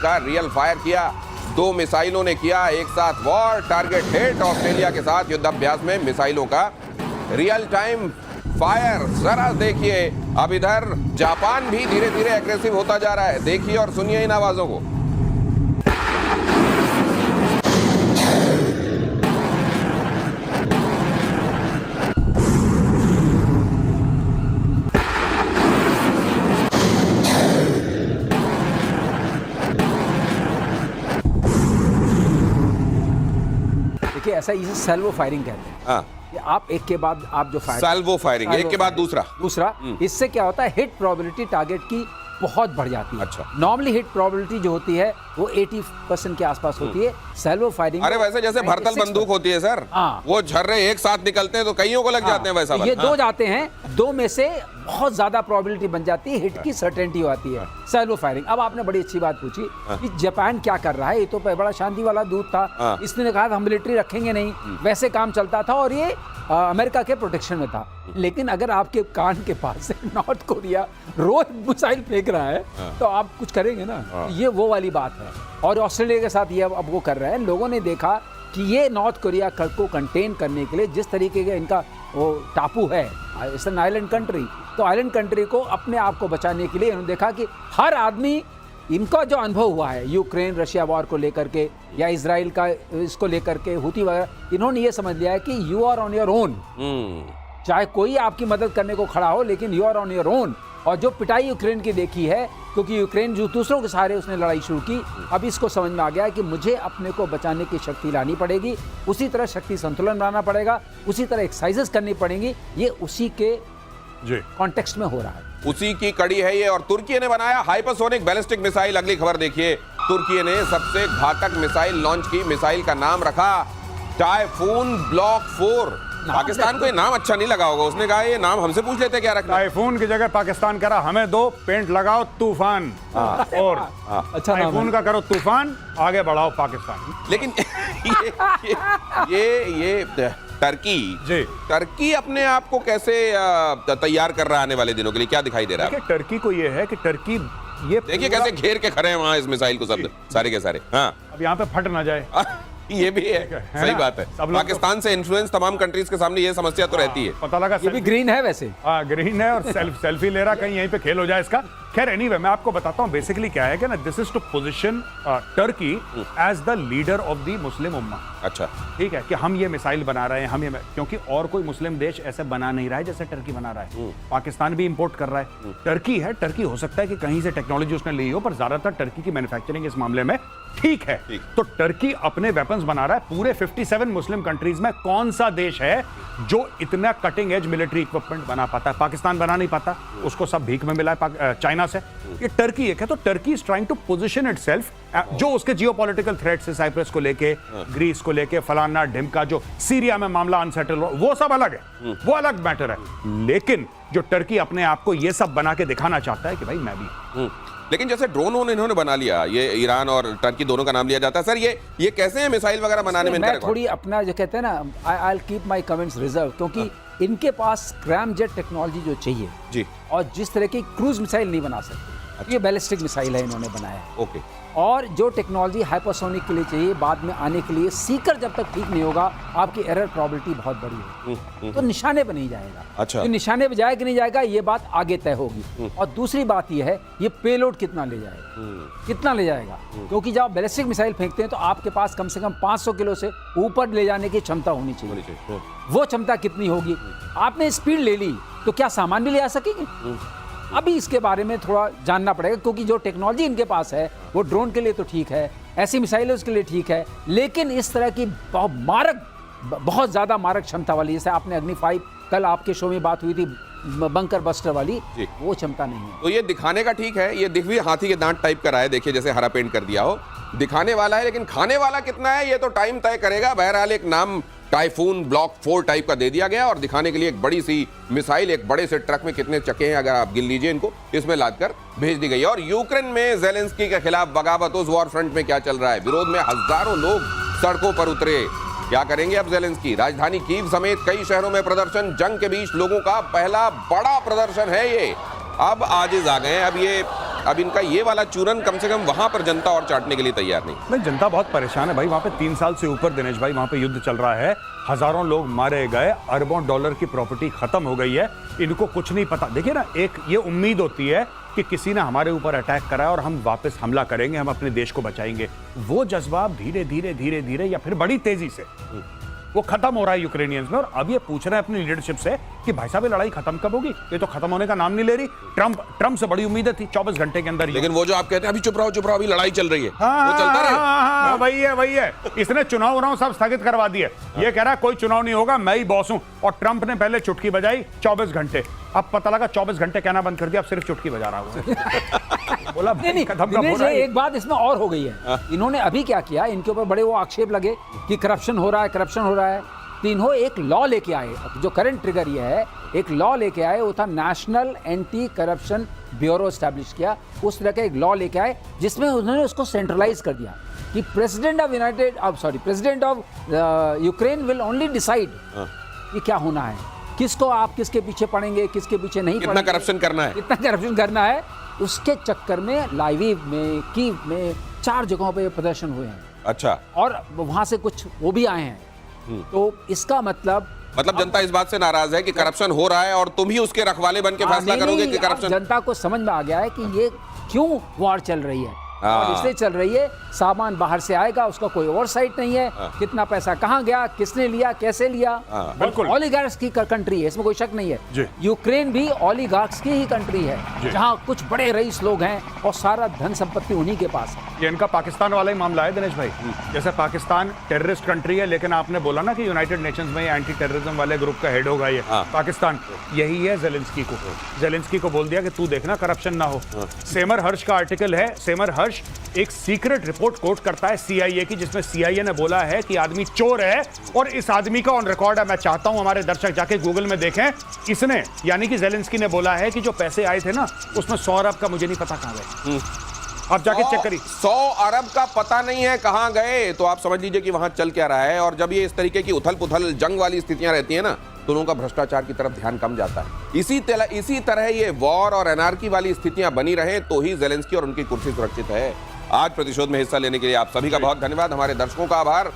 का real fire किया। 2 मिसाइलों ने किया एक साथ वॉर, टारगेट हिट। ऑस्ट्रेलिया के साथ युद्धाभ्यास में मिसाइलों का रियल टाइम फायर। जरा देखिए, अब इधर जापान भी धीरे धीरे एग्रेसिव होता जा रहा है। देखिए और सुनिए इन आवाजों को। देखिए, ऐसा इसे सैल्वो फायरिंग कहते हैं। हाँ, कि आप एक के बाद आप जो फायर, सैल्वो फायरिंग, एक के बाद दूसरा। इससे क्या होता है, हिट प्रोबेबिलिटी टारगेट की बहुत बढ़ जाती है। अच्छा। नॉर्मली हिट प्रोबेबिलिटी जो होती है वो 80% के आसपास होती है। सैल्वो फायरिंग, अरे वैसे जैसे भरतल बंदूक होती है सर, हाँ। वो झर्रे एक साथ निकलते हैं तो कईयों को लग जाते हैं वैसा ये वाला। 2 जाते हैं, 2 में से बहुत ज्यादा प्रोबेबिलिटी बन जाती है, हिट की सर्टेनिटी आती है। Salvo firing. अब आपने बड़ी अच्छी बात पूछी कि जापान क्या कर रहा है। ये तो बड़ा शांति वाला दूत था, इसने कहा हम मिलिट्री रखेंगे नहीं, वैसे काम चलता था और ये अमेरिका के प्रोटेक्शन में था। लेकिन अगर आपके कान के पास से नॉर्थ कोरिया रोज मिसाइल फेंक रहा है तो आप कुछ करेंगे ना। ये वो वाली बात है। और ऑस्ट्रेलिया के साथ ये अब वो कर रहे हैं। लोगों ने देखा कि ये नॉर्थ कोरिया को कंटेन करने के लिए जिस तरीके का इनका वो टापू है, इट्स एन आइलैंड कंट्री, तो आइलैंड कंट्री को अपने आप को बचाने के लिए इन्होंने देखा कि हर आदमी, इनका जो अनुभव हुआ है यूक्रेन रशिया वॉर को लेकर के या इजराइल का इसको लेकर के हुती वगैरह, इन्होंने ये समझ लिया है कि you are on your own. चाहे कोई आपकी मदद करने को खड़ा हो, लेकिन you are on your own. और जो पिटाई यूक्रेन की देखी है, क्योंकि यूक्रेन जो दूसरों के सहारे उसने लड़ाई शुरू की, अब इसको समझ में आ गया है कि मुझे अपने को बचाने की शक्ति लानी पड़ेगी, उसी तरह शक्ति संतुलन बनाना पड़ेगा, उसी तरह एक्सरसाइजेस करनी पड़ेंगी। ये उसी के कॉन्टेक्स्ट में हो रहा है, उसी की कड़ी है ये। और तुर्की ने बनाया हाइपरसोनिक बैलिस्टिक मिसाइल। अगली खबर देखिए, तुर्की ने सबसे घातक मिसाइल लॉन्च की। मिसाइल का नाम रखा टाइफून ब्लॉक 4। पाकिस्तान को ये नाम अच्छा नहीं लगा होगा, उसने कहा ये नाम हमसे पूछ लेते क्या रखना। टाइफून की जगह पाकिस्तान करा हमें दो, पेंट लगाओ तूफान। और अच्छा, टाइफून का करो तूफान, आगे बढ़ाओ पाकिस्तान। लेकिन ये टर्की अपने आप को कैसे तैयार कर रहा है आने वाले दिनों के लिए, क्या दिखाई दे रहा है? टर्की को ये है कि टर्की ये देखिए कैसे घेर के खड़े हैं वहां इस मिसाइल को, सब सारे के सारे। हाँ, अब यहाँ पे फट ना जाए, ये भी है सही बात है। पाकिस्तान से इन्फ्लुएंस तमाम कंट्रीज के सामने ये समस्या तो रहती है। पता लगा ये भी ग्रीन है वैसे। हाँ, ग्रीन है और सेल्फी ले रहा, कहीं यहीं पे खेल हो जाए इसका। खैर एनीवे, मैं आपको बताता हूँ बेसिकली क्या है कि ना, this is to position Turkey as the leader of the Muslim ummah. अच्छा, ठीक है कि हम ये मिसाइल बना रहे हैं, हम ये, क्योंकि और कोई मुस्लिम देश ऐसे बना नहीं रहा है जैसे टर्की बना रहा है। पाकिस्तान भी इंपोर्ट कर रहा है, टर्की है। टर्की हो सकता है कि कहीं से टेक्नोलॉजी उसने ली हो, पर ज्यादातर टर्की की मैन्युफैक्चरिंग इस मामले में ठीक है। तो टर्की अपने वेपन्स बना रहा है। पूरे 57 मुस्लिम कंट्रीज में कौन सा देश है जो इतना कटिंग एज मिलिट्री इक्विपमेंट बना पाता है? पाकिस्तान बना नहीं पाता, उसको सब भीख में मिला है चाइना से। ये टर्की एक है। तो Turkey is trying to position itself, जो उसके जियोपॉलिटिकल थ्रेट्स है, साइप्रस को लेके, ग्रीस को लेके, फलाना ढिमका, जो सीरिया में मामला अनसेटल हो, वो सब अलग है, वो अलग मैटर है। लेकिन जो टर्की अपने आप को ये सब बना के दिखाना चाहता है कि भाई मैं भी। लेकिन जैसे ड्रोन इन्होंने बना लिया, ये ईरान और टर्की दोनों का नाम लिया जाता है सर, ये कैसे है मिसाइल वगैरह बनाने में? मैं थोड़ी अपना जो कहते हैं ना, I will keep my comments reserve, क्योंकि इनके पास स्क्रैम जेट टेक्नोलॉजी जो चाहिए जी, और जिस तरह की क्रूज मिसाइल नहीं बना सकते। ये बैलिस्टिक मिसाइल है इन्होंने बनाया। ओके। और जो टेक्नोलॉजी हाइपरसोनिक के लिए चाहिए बाद में आने के लिए, सीकर जब तक ठीक नहीं होगा आपकी एरर प्रोबेबिलिटी बहुत बड़ी है, तो निशाने पे नहीं जाएगा। अच्छा, तो निशाने पे जाएगा कि नहीं जाएगा ये बात आगे तय होगी। और दूसरी बात ये है, ये पेलोड कितना ले जाएगा, कितना ले जाएगा, क्योंकि जब आप बैलिस्टिक मिसाइल फेंकते हैं तो आपके पास कम से कम 500 किलो से ऊपर ले जाने की क्षमता होनी चाहिए। वो क्षमता कितनी होगी? आपने स्पीड ले ली तो क्या सामान भी ले आ सकेंगे? अभी इसके बारे में थोड़ा जानना पड़ेगा, क्योंकि जो टेक्नोलॉजी इनके पास है वो ड्रोन के लिए तो ठीक है, ऐसी मिसाइलें उसके लिए ठीक है, लेकिन इस तरह की बहुत ज़्यादा मारक क्षमता वाली, जैसे आपने अग्नि 5 कल आपके शो में बात हुई थी, बंकर बस्टर वाली, वो क्षमता नहीं है। तो ये दिखाने का ठीक है, ये दिख भी हाथी के दांत टाइप का रहा है, देखिए जैसे हरा पेंट कर दिया हो, दिखाने वाला है, लेकिन खाने वाला कितना है ये तो टाइम तय करेगा। बहरहाल एक नाम टाइफून ब्लॉक 4 टाइप का दे दिया गया और दिखाने के लिए एक बड़ी सी मिसाइल, एक बड़े से ट्रक में कितने चक्के हैं अगर आप गिन लीजिए इनको, इसमें लादकर भेज दी गई है। और यूक्रेन में जेलेंस्की के खिलाफ बगावत, उस वॉर फ्रंट में क्या चल रहा है? विरोध में हजारों लोग सड़कों पर उतरे। क्या करेंगे अब जेलेंस्की? राजधानी कीव समेत कई शहरों में प्रदर्शन, जंग के बीच लोगों का पहला बड़ा प्रदर्शन है ये। अब आजिज आ गए, अब ये अब इनका ये वाला चूरन कम से कम वहां पर जनता और चाटने के लिए तैयार नहीं। नहीं, जनता बहुत परेशान है भाई। वहां पे 3 साल से ऊपर दिनेश भाई वहां पे युद्ध चल रहा है, हजारों लोग मारे गए, अरबों डॉलर की प्रॉपर्टी खत्म हो गई है, इनको कुछ नहीं पता। देखिए ना, एक ये उम्मीद होती है कि किसी ने हमारे ऊपर अटैक करा है और हम वापस हमला करेंगे, हम अपने देश को बचाएंगे। वो जज्बा धीरे धीरे धीरे धीरे या फिर बड़ी तेजी से वो खत्म हो रहा है यूक्रेनियंस में। और अब ये पूछ रहे हैं अपनी लीडरशिप से कि भाई साहब ये लड़ाई खत्म कब होगी? ये तो खत्म होने का नाम नहीं ले रही। ट्रम्प से बड़ी उम्मीदें थी 24 घंटे के अंदर। लेकिन वो जो आप कहते हैं अभी चुप रहो अभी लड़ाई चल रही है, वो चलता रहे। वही है। इसने चुनाव सब स्थगित करवा दिए। ये कह रहा है कोई चुनाव नहीं होगा, मैं ही बॉस हूं। और ट्रम्प ने पहले चुटकी बजाई 24 घंटे, अब पता लगा 24 घंटे कहना बंद कर दिया, अब सिर्फ चुटकी बजा रहा हूं। बोला नहीं, दिनेश जी, एक बात इसमें और हो गई है। इन्होंने अभी क्या किया, इनके ऊपर बड़े वो आक्षेप लगे कि करप्शन हो रहा है। तीनों एक लॉ लेके आए। जो करंट ट्रिगर ये है, एक लॉ लेके आए, वो था national anti corruption bureau establish किया। उस तरह का एक लॉ लेके आए जिसमें उन्होंने उसको सेंट्रलाइज कर दिया कि president of Ukraine will only decide कि क्या होना है, किसको आप किसके पीछे पड़ेंगे, किसके पीछे नहीं कितना करप्शन करना है। उसके चक्कर में लाइव में, कीव में 4 जगहों पे प्रदर्शन हुए हैं। अच्छा। और वहां से कुछ वो भी आए हैं। तो इसका मतलब जनता इस बात से नाराज है कि करप्शन हो रहा है और तुम ही उसके रखवाले बन के फैसला करोगे कि करप्शन। जनता को समझ में आ गया है कि ये क्यों वॉर चल रही है, और इसलिए चल रही है। सामान बाहर से आएगा, उसका कोई ओवरसाइट नहीं है, कितना पैसा कहां गया, किसने लिया, कैसे लिया। बिल्कुल ओलिगार्क्स की कंट्री है, इसमें कोई शक नहीं है। यूक्रेन भी ओलिगार्क्स की ही कंट्री है, जहां कुछ बड़े रईस लोग हैं और सारा धन संपत्ति उन्हीं के पास है। ये इनका पाकिस्तान वाला ही मामला है दिनेश भाई। जैसे पाकिस्तान टेररिस्ट कंट्री है, लेकिन आपने बोला ना कि यूनाइटेड नेशंस में एंटी टेररिज्म वाले ग्रुप का हेड होगा ये पाकिस्तान। यही है जेलेंस्की को बोल दिया कि तू देखना करप्शन ना हो। सेमर हर्ष का आर्टिकल है। सेमर हर्ष एक सीक्रेट रिपोर्ट कोट करता है CIA की, जिसमें CIA ने बोला है कि आदमी चोर है और इस आदमी का ऑन रिकॉर्ड है। मैं चाहता हूं हमारे दर्शक जाके गूगल में देखें। इसने यानी कि जेलेंस्की ने बोला है कि जो पैसे आए थे ना, उसमें 100 अरब का मुझे नहीं पता कहां गए। आप जाके चेक करिए। 100 अरब का पता नहीं है कहां गए, तो आप समझ लीजिए कि वहां चल क्या रहा है। और जब ये इस तरीके की उथल पुथल जंग वाली स्थितियां रहती है ना, तो लोगों का भ्रष्टाचार की तरफ ध्यान कम जाता है। इसी तरह ये वॉर और एनार्की वाली स्थितियां बनी रहे तो ही जेलेंस्की और उनकी कुर्सी सुरक्षित है। आज प्रतिशोध में हिस्सा लेने के लिए आप सभी का बहुत धन्यवाद। हमारे दर्शकों का आभार।